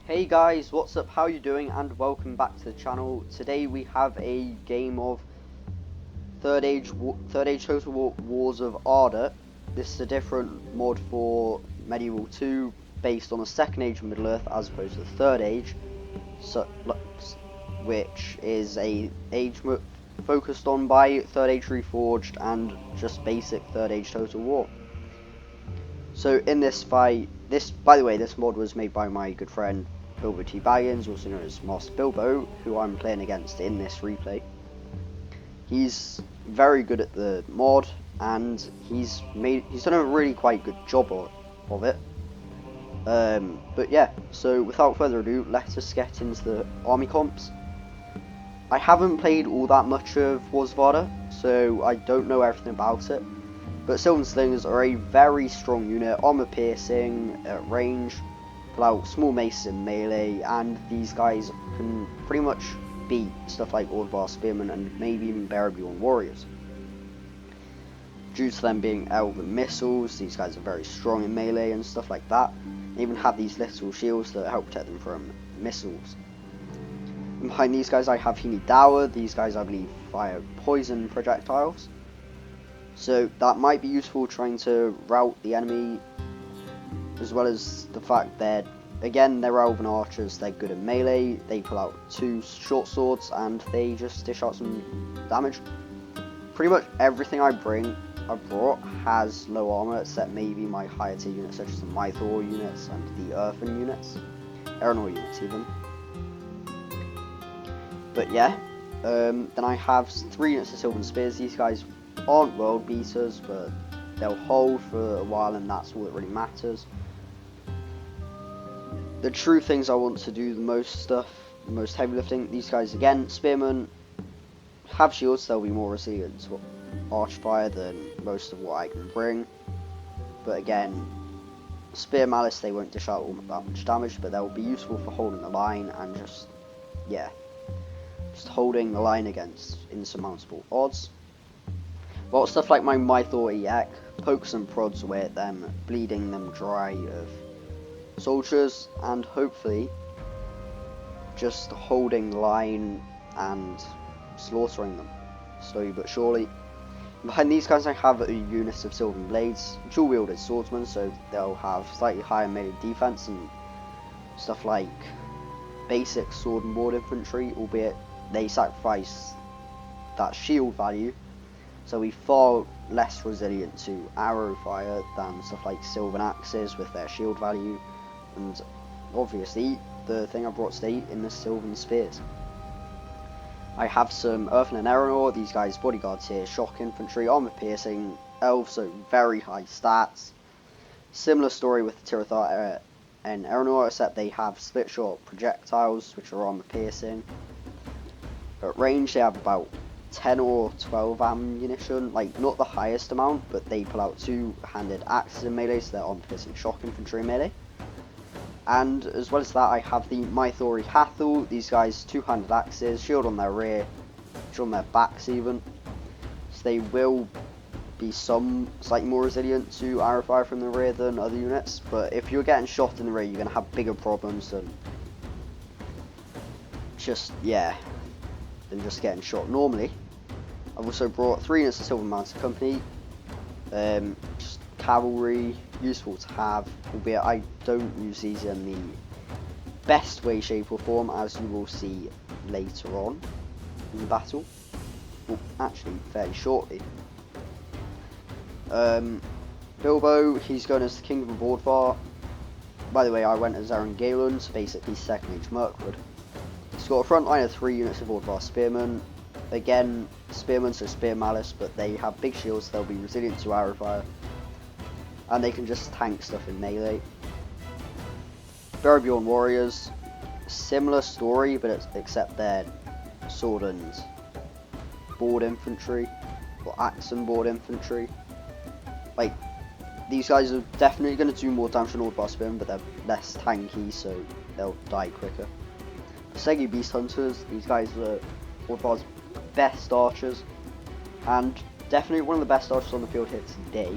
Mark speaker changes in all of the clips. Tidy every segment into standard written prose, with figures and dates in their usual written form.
Speaker 1: Hey guys, what's up, how you doing, and welcome back to the channel. Today we have a game of Third Age Total War Wars of Arda. This is a different mod for Medieval 2 based on the Second Age of Middle-earth as opposed to the Third Age, which is a age focused on by Third Age Reforged and just basic Third Age Total War. So in this fight, by the way, this mod was made by my good friend Bilbo T. Baggins, also known as Master Bilbo, who I'm playing against in this replay. He's very good at the mod, and he's done a really quite good job of it. But yeah, so without further ado, let us get into the army comps. I haven't played all that much of Wars of Arda, so I don't know everything about it. But Sylvan Slingers are a very strong unit, armor piercing, at range, pull out small mace in melee, and these guys can pretty much beat stuff like Ordvir Spearmen and maybe even Berebjorn Warriors. Due to them being elven missiles, these guys are very strong in melee and stuff like that. They even have these little shields that help protect them from missiles. And behind these guys I have Heaney Dower. These guys I believe fire poison projectiles. So that might be useful trying to rout the enemy, as well as the fact that, again, they're elven archers, they're good at melee, they pull out 2 short swords and they just dish out some damage. Pretty much everything I brought has low armor, except maybe my higher tier units such as the Mythor units and the Earthen units, Eryn units even. But yeah, then I have 3 units of Sylvan Spears. These guys aren't world beaters, but they'll hold for a while and that's all that really matters. The true things I want to do the most heavy lifting, these guys again, spearmen, have shields, they'll be more resilient to archfire than most of what I can bring. But again, spear malice, they won't dish out all that much damage, but they'll be useful for holding the line and just holding the line against insurmountable odds. Well, stuff like my Mythor EX pokes and prods away at them, bleeding them dry of soldiers, and hopefully just holding the line and slaughtering them slowly but surely. Behind these guys I have a unit of Sylvan Blades, dual-wielded swordsmen, so they'll have slightly higher melee defense and stuff like basic sword and board infantry, albeit they sacrifice that shield value, so we're far less resilient to arrow fire than stuff like Sylvan Axes with their shield value, and obviously the thing I brought today in the Sylvan Spears. I have some Earthen and Eryn, these guys bodyguards here, shock infantry, armor piercing, elves, so very high stats. Similar story with the Tirithar and Eryn, except they have split shot projectiles which are armor piercing. At range they have about 10 or 12 ammunition, like not the highest amount, but they pull out 2-handed axes in melee, so they're armor piercing shock infantry in melee. And as well as that, I have the Mythori Hathul. These guys 2-handed axes, shield on their rear, shield on their backs even, so they will be slightly more resilient to arrow fire from the rear than other units. But if you're getting shot in the rear, you're going to have bigger problems than just getting shot normally. I've also brought 3 units of Silver Mounted Company, just cavalry, useful to have, albeit I don't use these in the best way, shape or form, as you will see later on in the battle, well, actually fairly shortly. Bilbo, he's going as the King of Ordvir. By the way, I went as Eryn Lasgalen, so basically Second Age Mirkwood. He's got a front line of 3 units of Ordvir Spearmen. Again, Spearmen, so Spear Malice, but they have big shields, they'll be resilient to arrow fire, and they can just tank stuff in melee. Berebjorn Warriors, similar story, but except they're sword and board infantry, or axe and board infantry. Like, these guys are definitely going to do more damage than Ordvir Spearmen, but they're less tanky, so they'll die quicker. Segi Beast Hunters, these guys are Ordvir's best archers, and definitely one of the best archers on the field here today.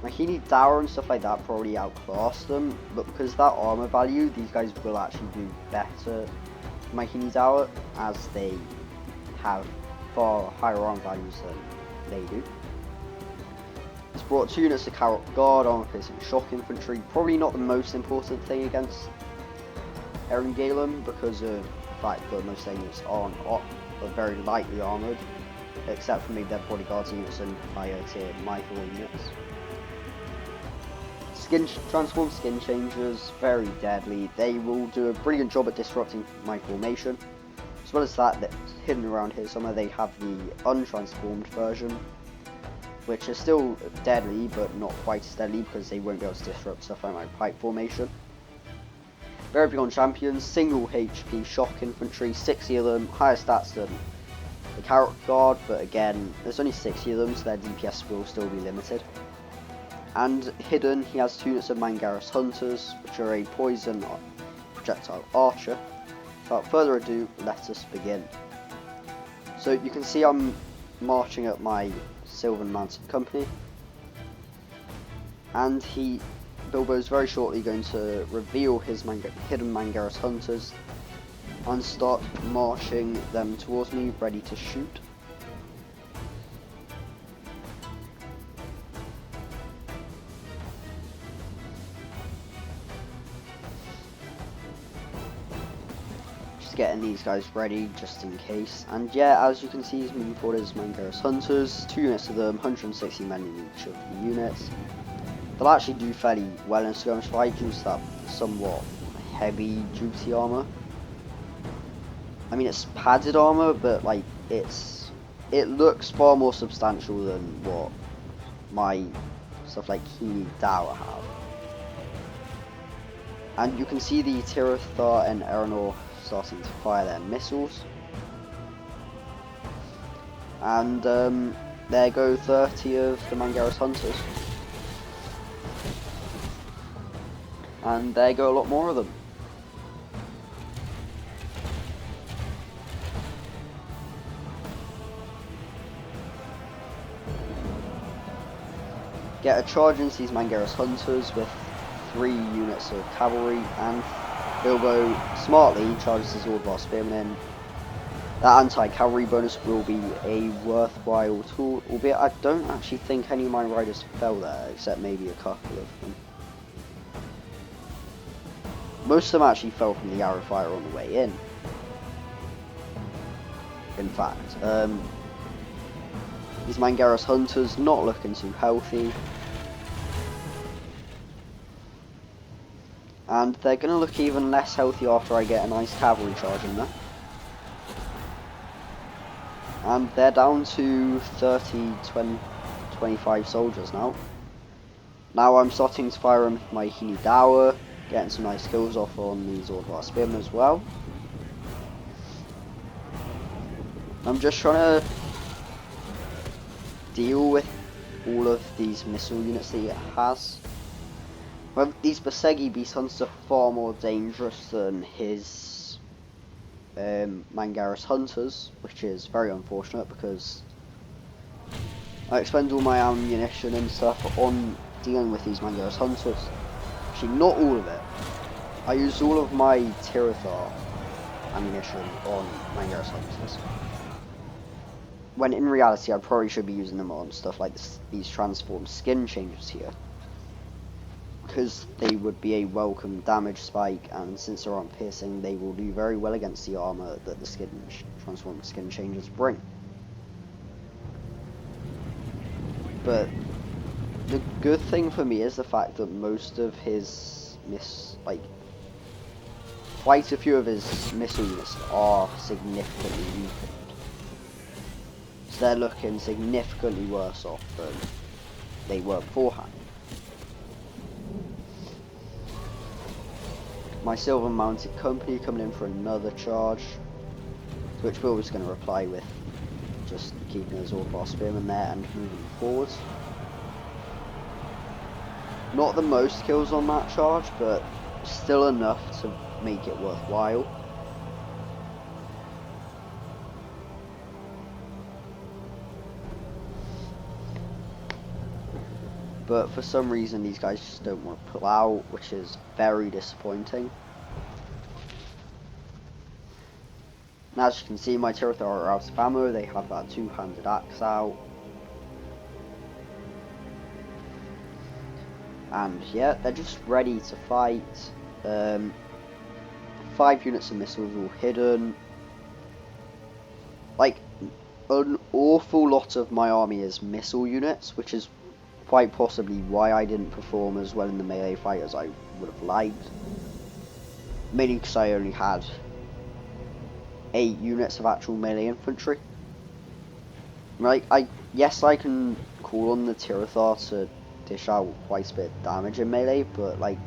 Speaker 1: Mahini Dower and stuff like that probably outclass them, but because of that armor value, these guys will actually do better than Mahini Dower, as they have far higher armor values than they do. It's brought 2 units of Carrot Guard, armor piercing shock infantry, probably not the most important thing against Eryn Lasgalen, because of the fact that most units are very lightly armoured, except for maybe their bodyguards units and higher tier Michael units. Transform skin changers, very deadly. They will do a brilliant job at disrupting my formation. As well as that, hidden around here somewhere, they have the untransformed version, which is still deadly, but not quite as deadly because they won't be able to disrupt stuff like my pipe formation. Very big on champions, single HP shock infantry, 60 of them, higher stats than the Carrot Guard, but again, there's only 60 of them, so their DPS will still be limited. And hidden, he has 2 units of Mangaris Hunters, which are a poison projectile archer. Without further ado, let us begin. So you can see I'm marching up my Sylvan Mounted Company, and Bilbo's very shortly going to reveal his hidden Mangaris Hunters and start marching them towards me, ready to shoot. Getting these guys ready just in case, and yeah, as you can see, he's moving forward as Mangaris Hunters, 2 units of them, 160 men in each of the units. They'll actually do fairly well in a skirmish fight due to that somewhat heavy duty armor. I mean, it's padded armor, but like it looks far more substantial than what my stuff like Mahini Dower have. And you can see the Tirithar and Erenor starting to fire their missiles, and there go 30 of the Mangaris Hunters, and there go a lot more of them. Get a charge into these Mangaris Hunters with 3 units of cavalry, and Bilbo smartly charges his Ordvir Spearmen in. That anti-cavalry bonus will be a worthwhile tool, albeit I don't actually think any of my riders fell there, except maybe a couple of them. Most of them actually fell from the arrow fire on the way in fact. These Mangaris Hunters not looking too healthy. And they're going to look even less healthy after I get a nice cavalry charge in there. And they're down to 30, 20, 25 soldiers now. Now I'm starting to fire in my Mahini Dower, getting some nice kills off on these Ordvir Spearmen as well. I'm just trying to deal with all of these missile units that it has. Well, these Basegi Beast Hunters are far more dangerous than his Mangaris Hunters, which is very unfortunate because I expend all my ammunition and stuff on dealing with these Mangaris Hunters. Actually, not all of it. I used all of my Tirithar ammunition on Mangaris Hunters, when in reality I probably should be using them on stuff like these transformed skin changes here, because they would be a welcome damage spike, and since they're on piercing, they will do very well against the armor that the transformed skin changes bring. But the good thing for me is the fact that most of his quite a few of his missile units are significantly weakened. So they're looking significantly worse off than they were beforehand. My Silver Mounted Company coming in for another charge, to which Will was going to reply with just keeping his Ordvir Spearmen there and moving forwards. Not the most kills on that charge, but still enough to make it worthwhile. but for some reason these guys just don't want to pull out, which is very disappointing. And as you can see, my Tirithor are out of ammo. They have that two-handed axe out. And yeah, they're just ready to fight. 5 units of missiles all hidden. Like, an awful lot of my army is missile units, which is quite possibly why I didn't perform as well in the melee fight as I would have liked. Mainly because I only had 8 units of actual melee infantry. Like, yes, I can call on the Tirithor to dish out quite a bit of damage in melee, but like,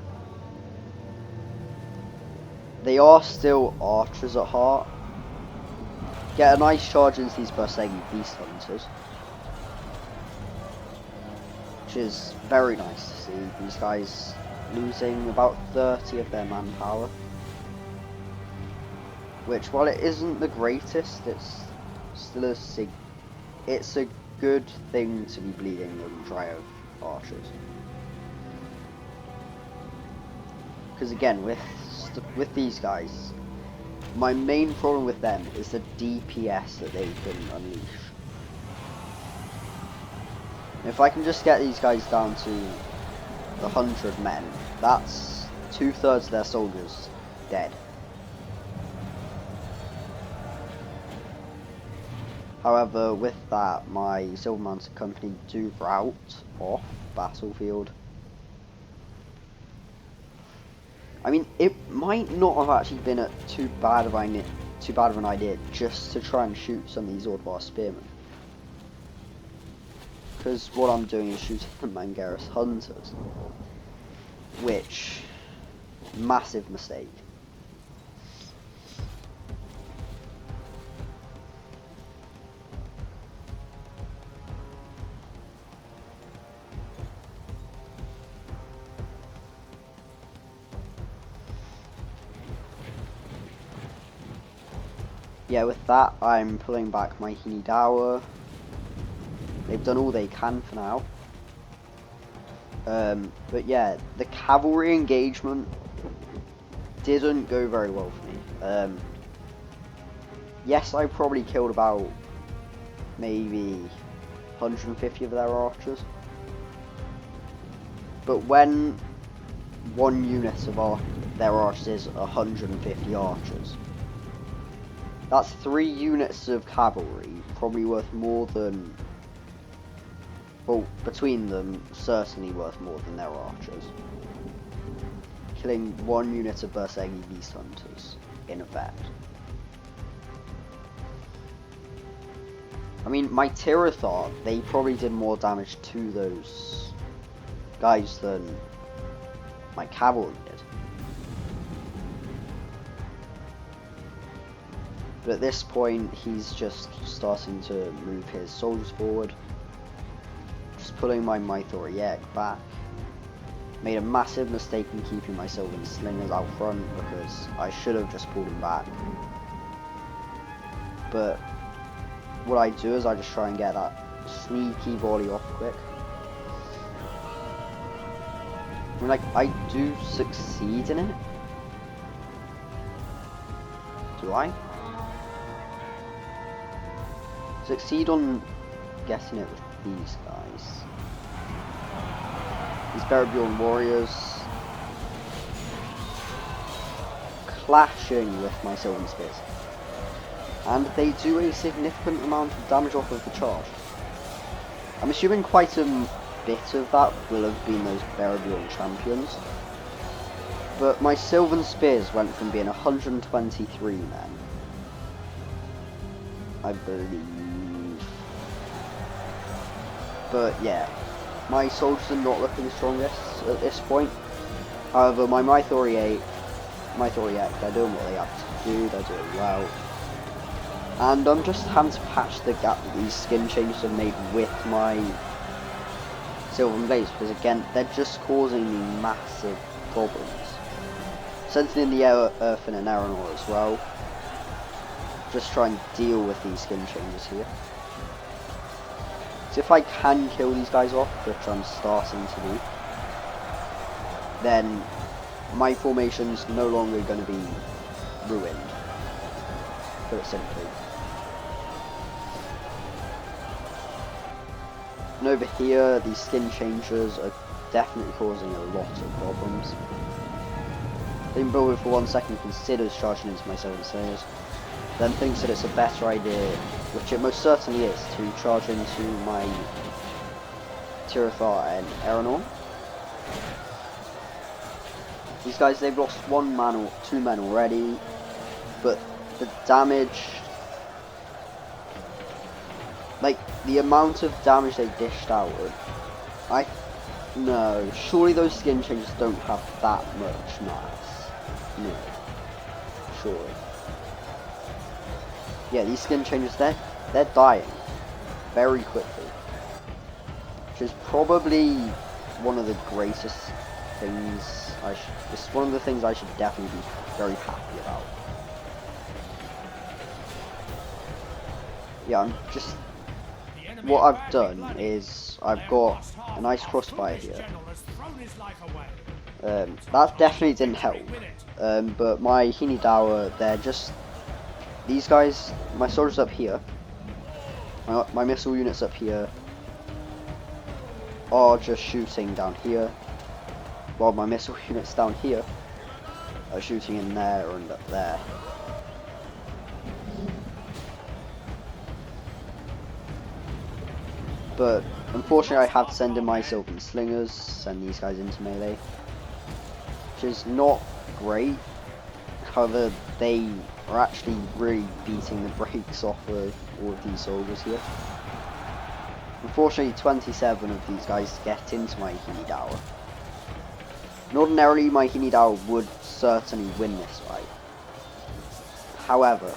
Speaker 1: they are still archers at heart. Get a nice charge into these Berserky Beast Hunters, which is very nice to see. These guys losing about 30 of their manpower, which, while it isn't the greatest, it's still it's a good thing to be bleeding them dry of archers. Because again, with these guys, my main problem with them is the DPS that they can unleash. If I can just get these guys down to 100 men, that's 2/3 of their soldiers dead. However, with that, my Silver Mounted Company do rout off battlefield. I mean, it might not have actually been too bad of an idea just to try and shoot some of these Ordvir spearmen, because what I'm doing is shooting the Mangaris hunters, which, massive mistake. Yeah, with that, I'm pulling back my Hinidawa. They've done all they can for now. But yeah, the cavalry engagement didn't go very well for me. Yes, I probably killed about maybe 150 of their archers. But when one unit of their archers is 150 archers, that's 3 units of cavalry, probably worth more than, well, between them, certainly worth more than their archers. Killing 1 unit of Berserky Beast Hunters, in effect. I mean, my Tirithor, they probably did more damage to those guys than my cavalry did. But at this point, he's just starting to move his soldiers forward. Just pulling my Mythoriek back. Made a massive mistake in keeping my Sylvan Slingers out front, because I should have just pulled him back. But what I do is I just try and get that sneaky volley off quick. I mean, like, I do succeed in it. Do I? Succeed on getting it with these guys. These Berebjorn warriors clashing with my Sylvan Spears. And they do a significant amount of damage off of the charge. I'm assuming quite a bit of that will have been those Berebjorn champions. But my Sylvan Spears went from being 123 men, I believe. But yeah, my soldiers are not looking the strongest at this point. However, my Mythoriek, they're doing what they have to do, they're doing well. And I'm just having to patch the gap that these skin changes have made with my Sylvan Blades, because again, they're just causing me massive problems. Sent in the Earth and Aeronor as well. Just try and deal with these skin changes here. So if I can kill these guys off, which I'm starting to do, then my formation's no longer going to be ruined, put it simply. And over here, these skin changers are definitely causing a lot of problems. Thranduil for 1 second considers charging into my 7 Slayers, then thinks that it's a better idea, which it most certainly is, to charge into my Thranduil and Eryn. These guys, they've lost 1 man or 2 men already, but the damage, like the amount of damage they dished out, no, surely those skin changes don't have that much mass. No, surely. Yeah, these skin changes, they're dying very quickly, which is probably one of the greatest things. It's one of the things I should definitely be very happy about. Yeah, what I've done is I've got a nice crossfire here. That definitely didn't help. But my Hinidawa, they're just, these guys, my soldiers up here, my missile units up here, are just shooting down here, while my missile units down here are shooting in there and up there. But unfortunately I had to send in my Sylvan Slingers, send these guys into melee, which is not great. However, they are actually really beating the brakes off of all of these soldiers here. Unfortunately, 27 of these guys get into my Hinidawa. And ordinarily, my Hinidawa would certainly win this fight. However,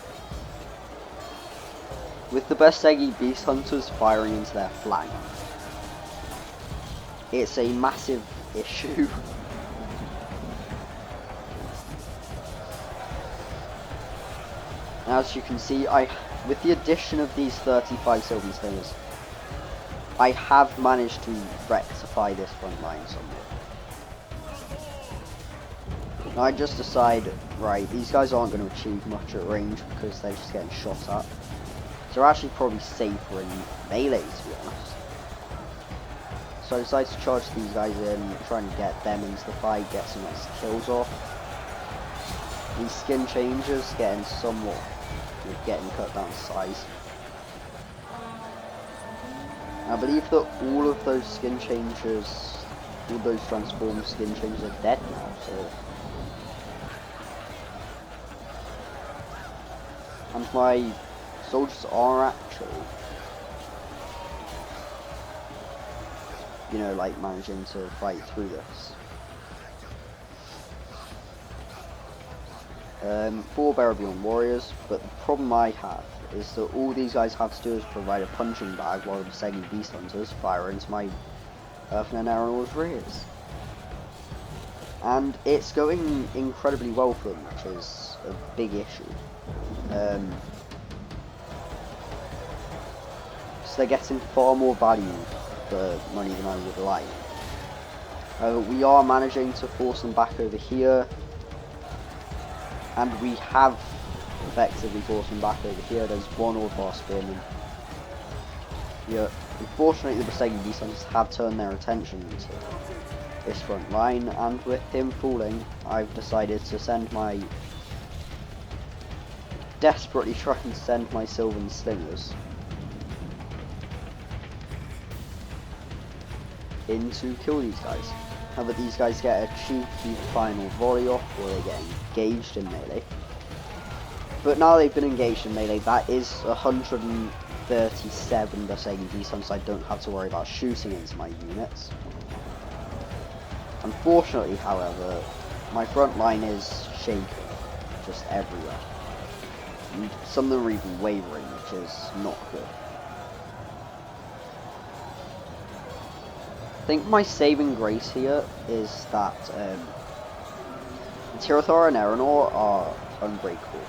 Speaker 1: with the Bersegi Beast Hunters firing into their flank, it's a massive issue. As you can see, with the addition of these 35 Sylvan Slingers, I have managed to rectify this front line somewhat. Now I just decide, right, these guys aren't going to achieve much at range because they're just getting shot at. So they're actually probably safer in melee, to be honest. So I decided to charge these guys in, try and get them into the fight, get some nice kills off. These skin changes getting somewhat, getting cut down to size. I believe that all of those skin changes, all those transformed skin changes are dead now, so. And my soldiers are actually, you know, like managing to fight through this. 4 Barabian warriors, but the problem I have is that all these guys have to do is provide a punching bag while the Bersegi Beast Hunters fire into my Earth and Eryn's rears. And it's going incredibly well for them, which is a big issue. So they're getting far more value for money than I would like. We are managing to force them back over here, and we have effectively forced them back over here. There's 1 Ordvir spearman. Yeah, unfortunately the Bersegi Beast Hunters have turned their attention to this front line, and with him falling, I've decided to send my, desperately trying to send my Sylvan Slingers in to kill these guys. However, these guys get a cheeky final volley off, or they get engaged in melee. But now they've been engaged in melee, that is 137 Bersegi Beast Hunters I don't have to worry about shooting into my units. Unfortunately, however, my front line is shaking just everywhere. And some of them are even wavering, which is not good. I think my saving grace here is that Thranduil and Eryn are unbreakable.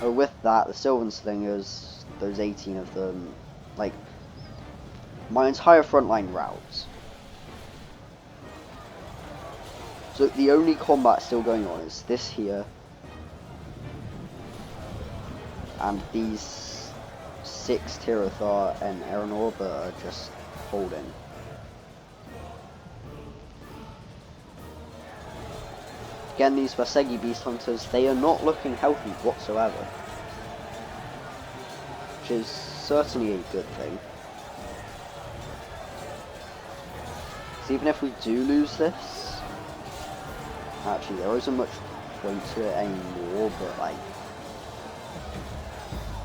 Speaker 1: With that, the Sylvan Slingers, those 18 of them, like, my entire front line routes. So the only combat still going on is this here, and these 6 Tirithar and Eryn Lasgalen are just holding. Again, these Vasegi Beast Hunters, they are not looking healthy whatsoever, which is certainly a good thing. So even if we do lose this, actually there isn't much point to it anymore, but like,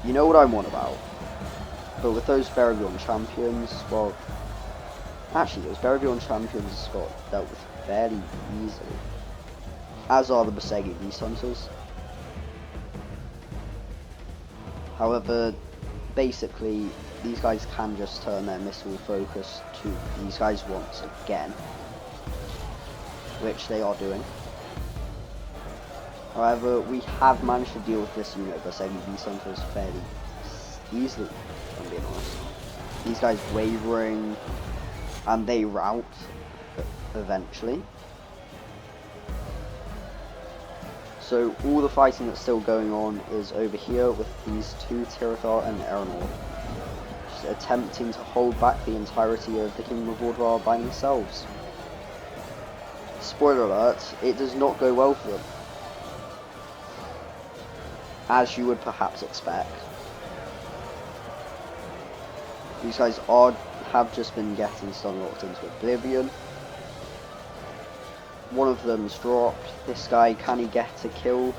Speaker 1: you know what I'm on about. But with those Berivion champions, well, actually those Berivion champions got dealt with fairly easily, as are the Vasegi Beast Hunters. However, basically, these guys can just turn their missile focus to these guys once again, which they are doing. However, we have managed to deal with this unit of Vasegi Beast Hunters fairly easily, if I'm being honest. These guys wavering, and they rout eventually. So all the fighting that's still going on is over here with these 2 Tirithar and Eryn Lasgalen, just attempting to hold back the entirety of the Kingdom of Ordvir by themselves. Spoiler alert, it does not go well for them, as you would perhaps expect. These guys have just been getting stun locked into oblivion. One of them's dropped. This guy, can he get a kill?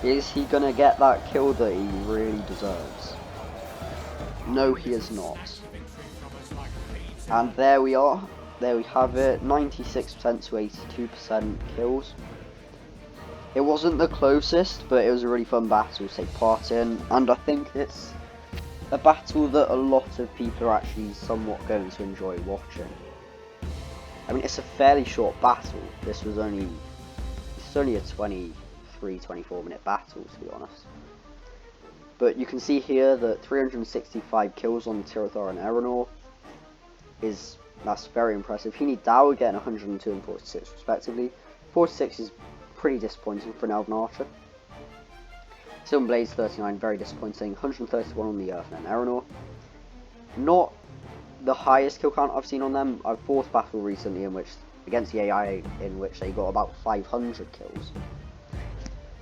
Speaker 1: Is he gonna get that kill that he really deserves? No, he is not. And there we are. There we have it. 96% to 82% kills. It wasn't the closest, but it was a really fun battle to take part in. And I think it's a battle that a lot of people are actually somewhat going to enjoy watching. I mean, it's a fairly short battle. It's only a 23-24 minute battle, to be honest. But you can see here that 365 kills on Tirithar and Eryn Lasgalen that's very impressive. He need Dow getting 102 and 46 respectively. 46 is pretty disappointing for an Elven Archer. Silver Blaze 39, very disappointing. 131 on the Earth and Eryn Lasgalen. Not the highest kill count I've seen on them. I've fought a battle recently against the AI in which they got about 500 kills.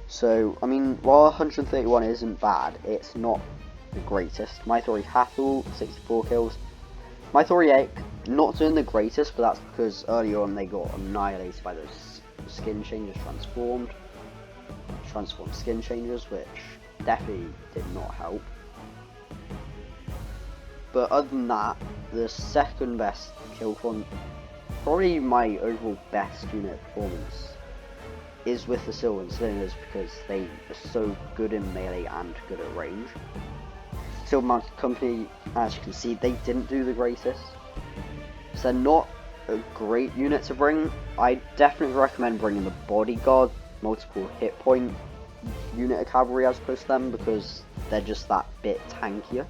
Speaker 1: So, I mean, while 131 isn't bad, it's not the greatest. My Thori Hathel, 64 kills. My Thori Ek, not doing the greatest, but that's because early on they got annihilated by those skin changes, transformed skin changes, which definitely did not help. But other than that, the second best kill con, probably my overall best unit performance, is with the Silver Slingers, because they are so good in melee and good at range. Silver Mounted Company, as you can see, they didn't do the greatest. So they're not a great unit to bring. I definitely recommend bringing the Bodyguard, multiple hit point unit of cavalry as opposed to them, because they're just that bit tankier.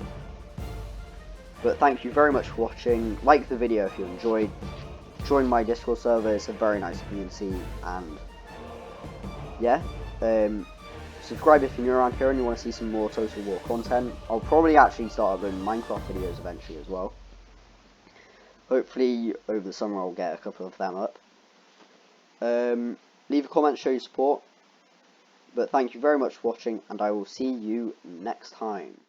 Speaker 1: But thank you very much for watching. Like the video if you enjoyed. Join my Discord server, it's a very nice community, and yeah, subscribe if you're new around here and you want to see some more Total War content. I'll probably actually start uploading Minecraft videos eventually as well. Hopefully over the summer I'll get a couple of them up. Leave a comment, show your support. But thank you very much for watching, and I will see you next time.